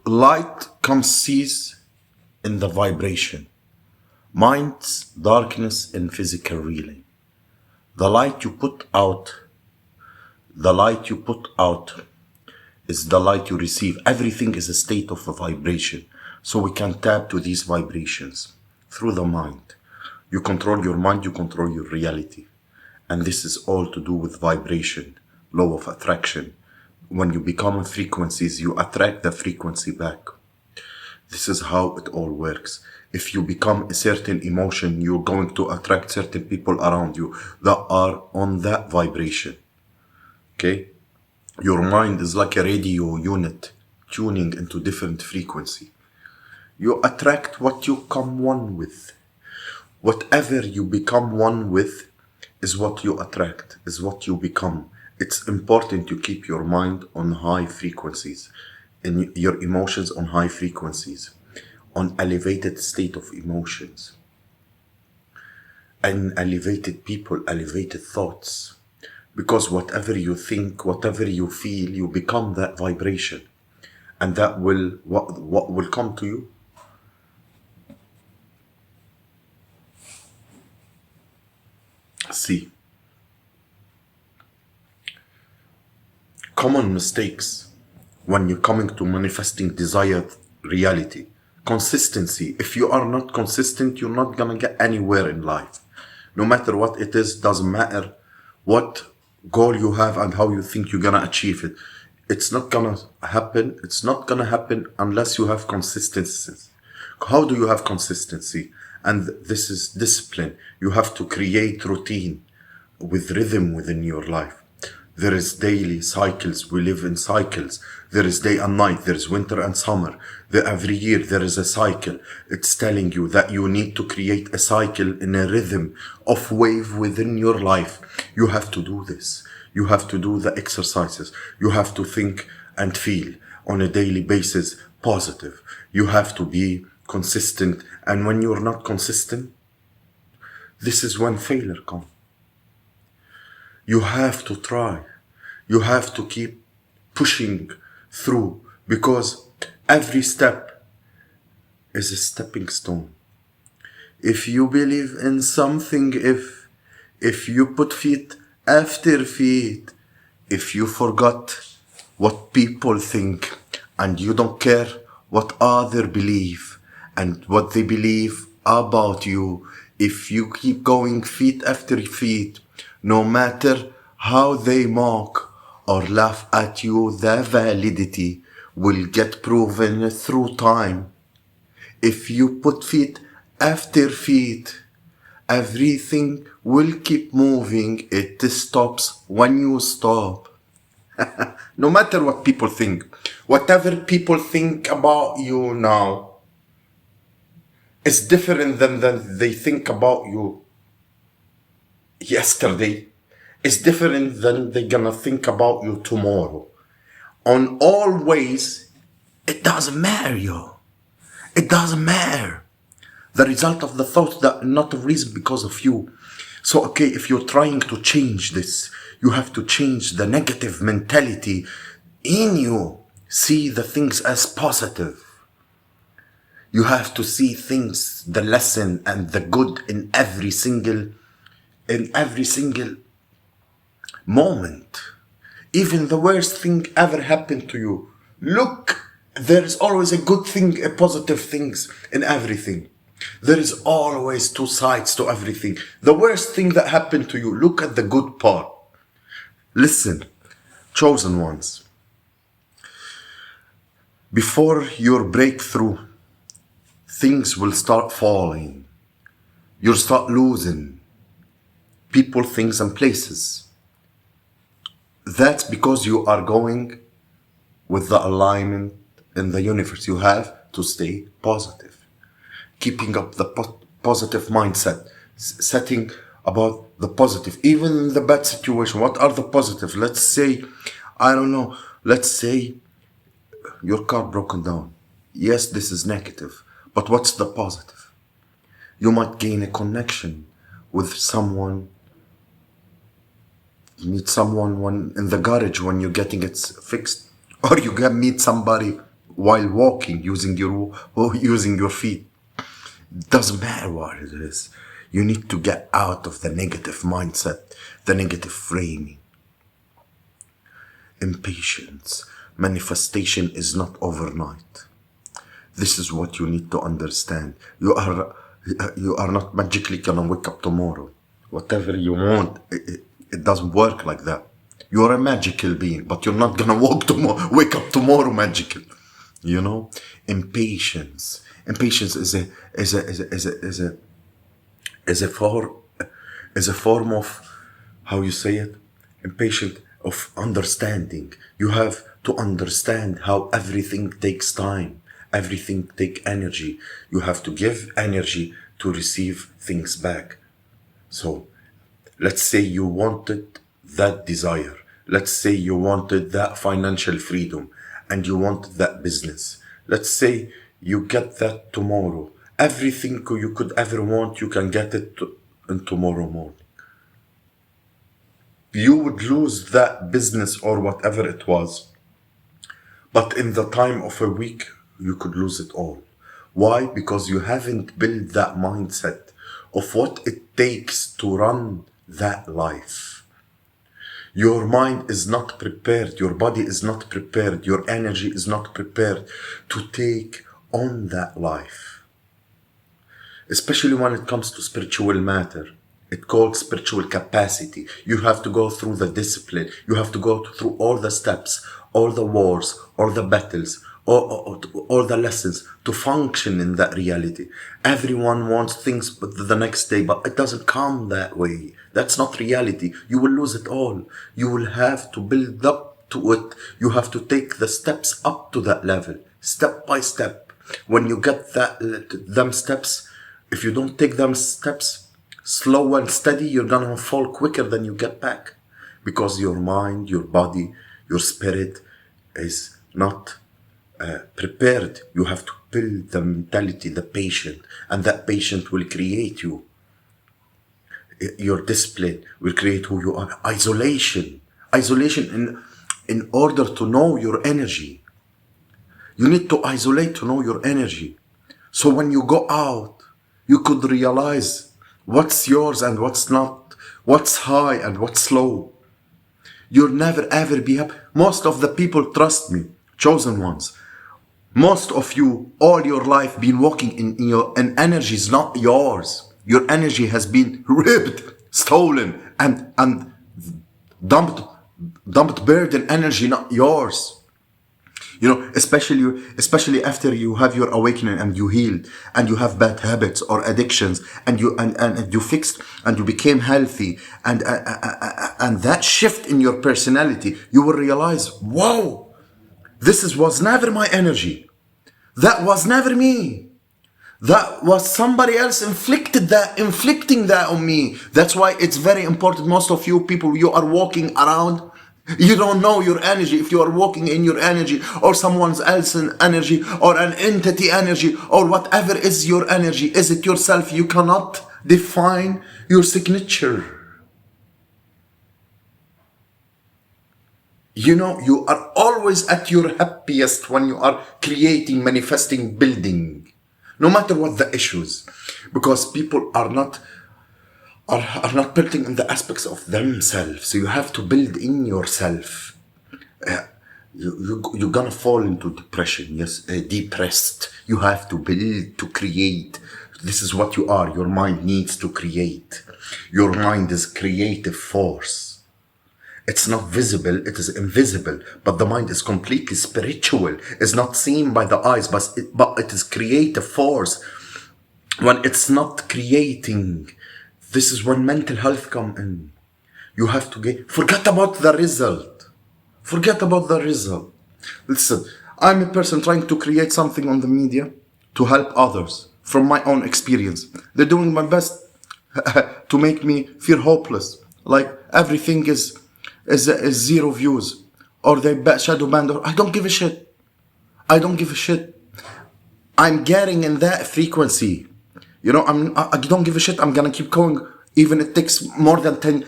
Light consists in the vibration. Mind's darkness in physical reeling. The light you put out is the light you receive. Everything is a state of a vibration. So we can tap to these vibrations through the mind. You control your mind, you control your reality. And this is all to do with vibration, law of attraction. When you become frequencies, you attract the frequency back. This is how it all works. If you become a certain emotion, you're going to attract certain people around you that are on that vibration. Okay? Your mind is like a radio unit tuning into different frequency. You attract what you come one with. Whatever you become one with is what you attract, is what you become. It's important to keep your mind on high frequencies and your emotions on high frequencies, on elevated state of emotions, and elevated people, elevated thoughts. Because whatever you think, whatever you feel, you become that vibration. And that will, what will come to you? See, common mistakes when you're coming to manifesting desired reality. Consistency. If you are not consistent, you're not gonna get anywhere in life. No matter what it is, doesn't matter what goal you have and how you think you're gonna achieve it. It's not gonna happen. It's not gonna happen unless you have consistency. How do you have consistency? And this is discipline. You have to create routine with rhythm within your life. There is daily cycles. We live in cycles. There is day and night. There is winter and summer. Every year there is a cycle. It's telling you that you need to create a cycle in a rhythm of wave within your life. You have to do this. You have to do the exercises. You have to think and feel on a daily basis positive. You have to be consistent. And when you're not consistent, this is when failure comes. You have to try. You have to keep pushing through, because every step is a stepping stone. If you believe in something, if you put feet after feet, if you forgot what people think and you don't care what other believe and what they believe about you, if you keep going feet after feet, no matter how they mock or laugh at you, the validity will get proven through time. If you put feet after feet, everything will keep moving. It stops when you stop. No matter what people think, whatever people think about you now is different than they think about you yesterday. It's different than they're gonna think about you tomorrow. On all ways, it doesn't matter, yo. It doesn't matter. The result of the thought that not a reason because of you. So, okay, if you're trying to change this, you have to change the negative mentality in you. See the things as positive. You have to see things, the lesson and the good in every single moment. Even the worst thing ever happened to you. Look, there is always a good thing, a positive things in everything. There is always two sides to everything. The worst thing that happened to you, look at the good part. Listen, chosen ones. Before your breakthrough, things will start falling. You'll start losing people, things, and places. That's because you are going with the alignment in the universe. You have to stay positive. Keeping up the positive mindset. Setting about the positive. Even in the bad situation, what are the positives? Let's say, I don't know, let's say your car broken down. Yes, this is negative. But what's the positive? You might gain a connection with someone. You meet someone when in the garage when you're getting it fixed, or you meet somebody while walking, using your feet. Doesn't matter what it is. You need to get out of the negative mindset, the negative framing. Impatience. Manifestation is not overnight. This is what you need to understand. You are not magically gonna wake up tomorrow. Whatever you want, it doesn't work like that. You're a magical being, but you're not gonna wake up tomorrow magical. You know, impatience. Impatience is a form of, how you say it, impatient of understanding. You have to understand how everything takes time, everything take energy. You have to give energy to receive things back. So let's say you wanted that desire. Let's say you wanted that financial freedom and you wanted that business. Let's say you get that tomorrow. Everything you could ever want, you can get it in tomorrow morning. You would lose that business or whatever it was. But in the time of a week, you could lose it all. Why? Because you haven't built that mindset of what it takes to run that life. Your mind is not prepared, your body is not prepared, your energy is not prepared to take on that life. Especially when it comes to spiritual matter. It's called spiritual capacity. You have to go through the discipline. You have to go through all the steps, all the wars, all the battles, all the lessons to function in that reality. Everyone wants things the next day, but it doesn't come that way. That's not reality. You will lose it all. You will have to build up to it. You have to take the steps up to that level, step by step. When you get them steps, if you don't take them steps, slow and steady, you're gonna fall quicker than you get back. Because your mind, your body, your spirit is not prepared. You have to build the mentality, the patient, and that patient will create you. Your discipline will create who you are. Isolation in order to know your energy. You need to isolate to know your energy. So when you go out, you could realize what's yours and what's not, what's high and what's low. You'll never ever be happy. Most of the people, trust me, chosen ones, most of you, all your life, been walking in energy is not yours. Your energy has been ripped, stolen, and dumped burden energy, not yours. You know, especially after you have your awakening and you healed and you have bad habits or addictions and you fixed and you became healthy and that shift in your personality, you will realize, wow, this was never my energy. That was never me. That was somebody else inflicting that on me. That's why it's very important. Most of you people, you are walking around, you don't know your energy. If you are walking in your energy or someone else's energy or an entity energy or whatever is your energy, is it yourself? You cannot define your signature. You know, you are always at your happiest when you are creating, manifesting, building. No matter what the issues. Because people are not building in the aspects of themselves. So you have to build in yourself. You're gonna fall into depression, yes, depressed. You have to build, to create. This is what you are. Your mind needs to create. Your mind is creative force. It's not visible, it is invisible, but the mind is completely spiritual. It's not seen by the eyes, but it is creative force. When it's not creating, this is when mental health come in. You have to forget about the result. Forget about the result. Listen, I'm a person trying to create something on the media to help others from my own experience. They're doing my best to make me feel hopeless. Like everything is zero views, or they shadow banned, or I don't give a shit. I don't give a shit. I'm getting in that frequency. You know, I don't give a shit. I'm gonna keep going, even it takes more than 10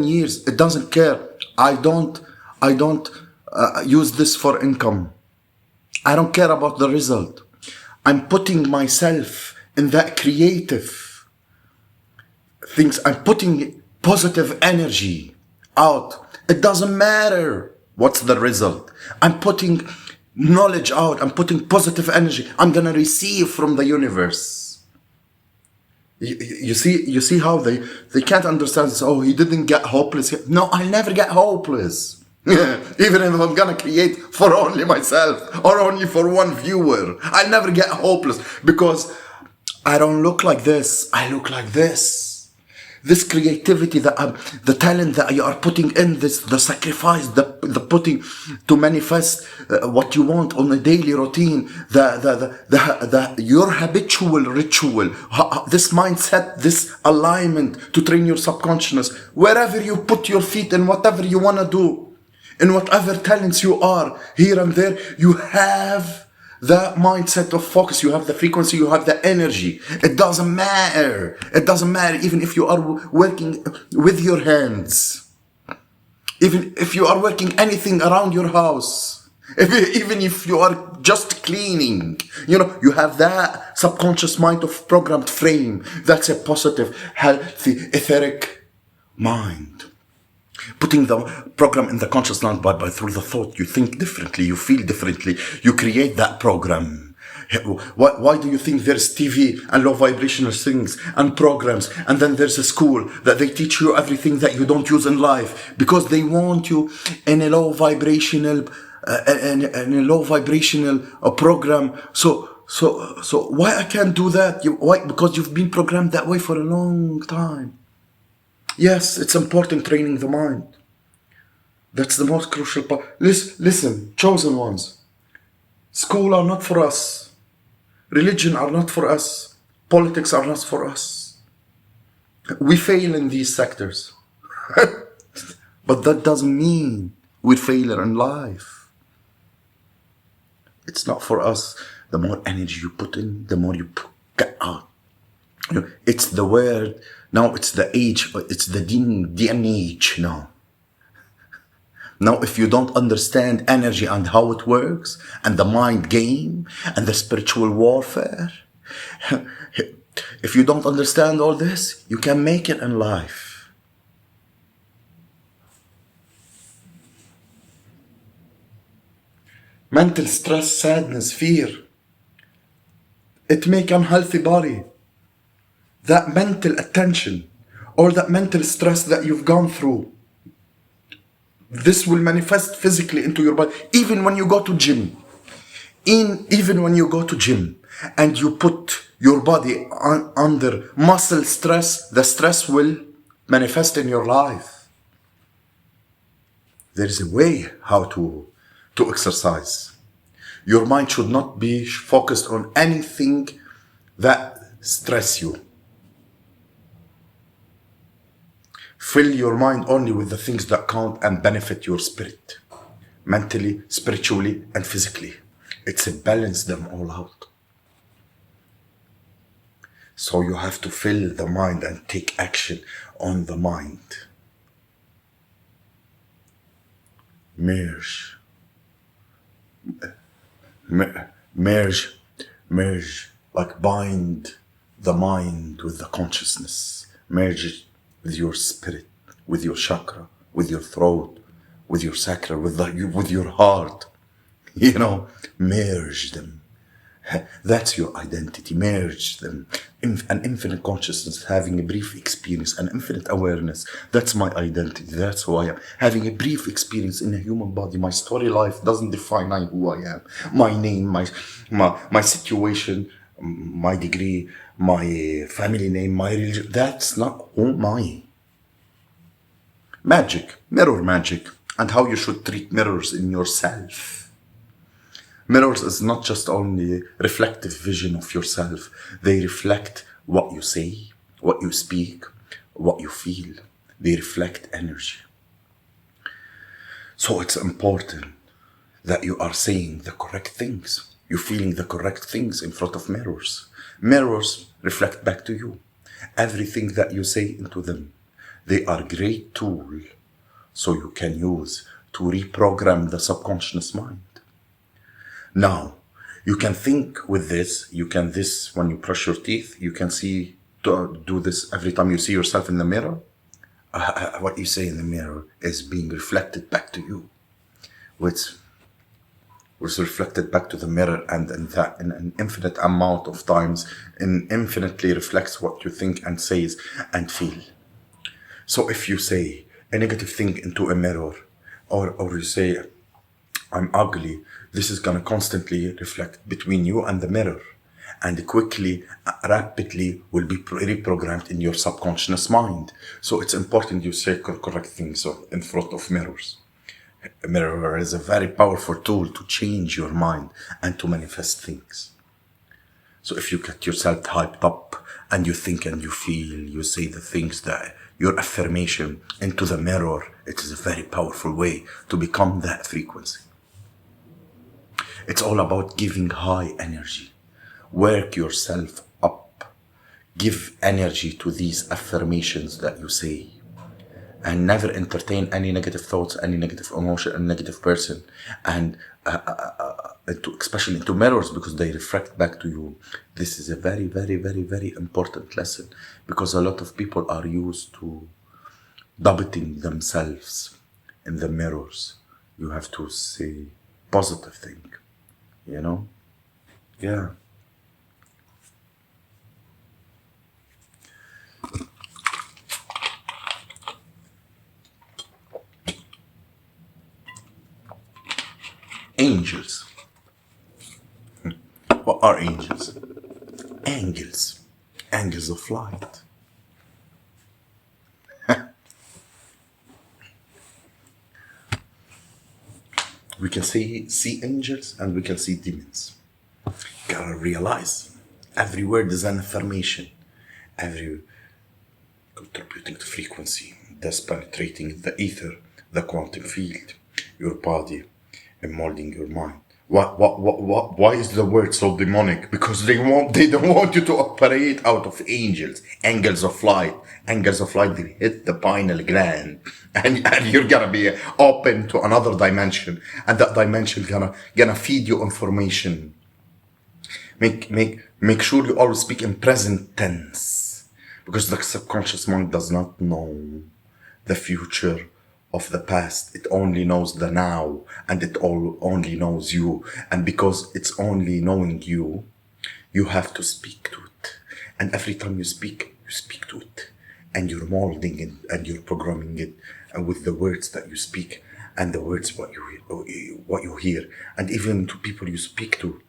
years. It doesn't care. I don't use this for income. I don't care about the result. I'm putting myself in that creative things. I'm putting positive energy out. It doesn't matter what's the result. I'm putting knowledge out. I'm putting positive energy. I'm gonna receive from the universe. You see how they can't understand this. Oh, he didn't get hopeless. No, I'll never get hopeless. Even if I'm gonna create for only myself or only for one viewer, I'll never get hopeless because I don't look like this. I look like this. This creativity, the talent that you are putting in this, the sacrifice, the putting to manifest what you want on a daily routine, your habitual ritual, this mindset, this alignment to train your subconscious, wherever you put your feet and whatever you want to do, in whatever talents you are, here and there, you have the mindset of focus, you have the frequency, you have the energy. It doesn't matter. It doesn't matter even if you are working with your hands. Even if you are working anything around your house. Even if you are just cleaning. You know, you have that subconscious mind of programmed frame. That's a positive, healthy, etheric mind. Putting the program in the conscious mind by through the thought. You think differently, you feel differently, you create that program. Why do you think there's TV and low vibrational things and programs, and then there's a school that they teach you everything that you don't use in life? Because they want you in a low vibrational program. So why I can't do that? Why? Because you've been programmed that way for a long time. Yes, it's important training the mind. That's the most crucial part. Listen, chosen ones. School are not for us. Religion are not for us. Politics are not for us. We fail in these sectors. But that doesn't mean we're failure in life. It's not for us. The more energy you put in, the more you get out. You know, it's the word. Now it's the age, it's the DNA age now. Now if you don't understand energy and how it works, and the mind game, and the spiritual warfare, if you don't understand all this, you can make it in life. Mental stress, sadness, fear, it make unhealthy body. That mental attention or that mental stress that you've gone through, this will manifest physically into your body. Even when you go to gym, even when you go to gym and you put your body under muscle stress, the stress will manifest in your life. There is a way how to exercise. Your mind should not be focused on anything that stress you. Fill your mind only with the things that count and benefit your spirit, mentally, spiritually, and physically. It's a balance them all out. So you have to fill the mind and take action on the mind. Merge, like bind the mind with the consciousness. Merge it with your spirit, with your chakra, with your throat, with your sacral, with your heart. You know, merge them. That's your identity. Merge them. An infinite consciousness, having a brief experience, an infinite awareness. That's my identity. That's who I am. Having a brief experience in a human body. My story life doesn't define who I am. My name, my situation, my degree, my family name, my religion. That's not who am I. Magic, mirror magic, and how you should treat mirrors in yourself. Mirrors is not just only reflective vision of yourself. They reflect what you say, what you speak, what you feel. They reflect energy. So it's important that you are saying the correct things. You're feeling the correct things in front of mirrors. Mirrors reflect back to you. Everything that you say into them. They are great tool so you can use to reprogram the subconscious mind. Now, you can think with this, when you brush your teeth, you can do this every time you see yourself in the mirror. What you say in the mirror is being reflected back to you, which was reflected back to the mirror, and that in an infinite amount of times, and infinitely reflects what you think and says and feel. So if you say a negative thing into a mirror, or you say, I'm ugly, this is gonna constantly reflect between you and the mirror, and quickly, rapidly will be reprogrammed in your subconscious mind. So it's important you say correct things in front of mirrors. A mirror is a very powerful tool to change your mind and to manifest things. So if you get yourself hyped up and you think and you feel, you say the things that your affirmation into the mirror, it is a very powerful way to become that frequency. It's all about giving high energy. Work yourself up. Give energy to these affirmations that you say. And never entertain any negative thoughts, any negative emotion, any negative person. And especially into mirrors, because they reflect back to you. This is a very, very, very, very important lesson, because a lot of people are used to doubting themselves in the mirrors. You have to say positive thing, you know? Yeah. Angels. What are angels? Angels. Angels of light. We can see angels and we can see demons. Gotta realize every word is an affirmation. Every contributing to frequency that's penetrating the ether, the quantum field, your body, and molding your mind. Why is the word so demonic? Because they don't want you to operate out of angels, angels of light. Angels of light, they hit the pineal gland, and you're gonna be open to another dimension, and that dimension gonna feed you information. Make sure you always speak in present tense, because the subconscious mind does not know the future of the past. It only knows the now, and it only knows you. And because it's only knowing you, you have to speak to it. And every time you speak to it, and you're molding it, and you're programming it, and with the words that you speak, and the words what you hear, and even to people you speak to.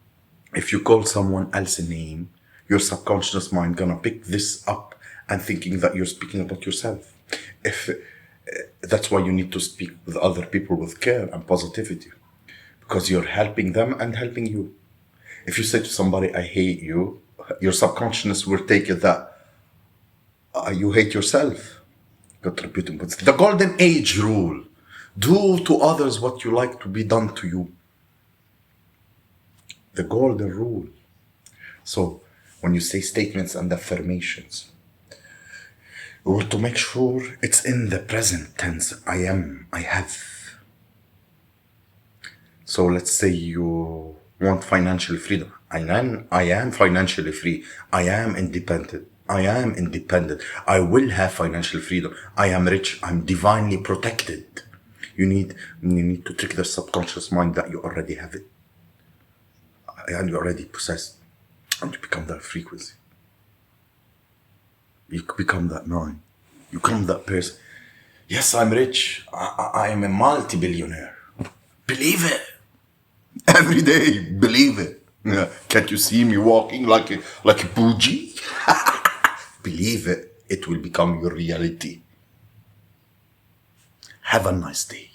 If you call someone else a name, your subconscious mind gonna pick this up and thinking that you're speaking about yourself. That's why you need to speak with other people with care and positivity, because you're helping them and helping you. If you say to somebody, I hate you, your subconscious will take it that you hate yourself. Contributing. The golden age rule. Do to others what you like to be done to you. The golden rule. So when you say statements and affirmations, to make sure it's in the present tense. I am, I have. So let's say you want financial freedom. I am financially free. I am independent. I am independent. I will have financial freedom. I am rich. I'm divinely protected. You need to trick the subconscious mind that you already have it. And you already possess, and you become that frequency. You become that mind. You become that person. Yes, I'm rich. I am a multi-billionaire. Believe it. Every day, believe it. Can't you see me walking like a bougie? Believe it. It will become your reality. Have a nice day.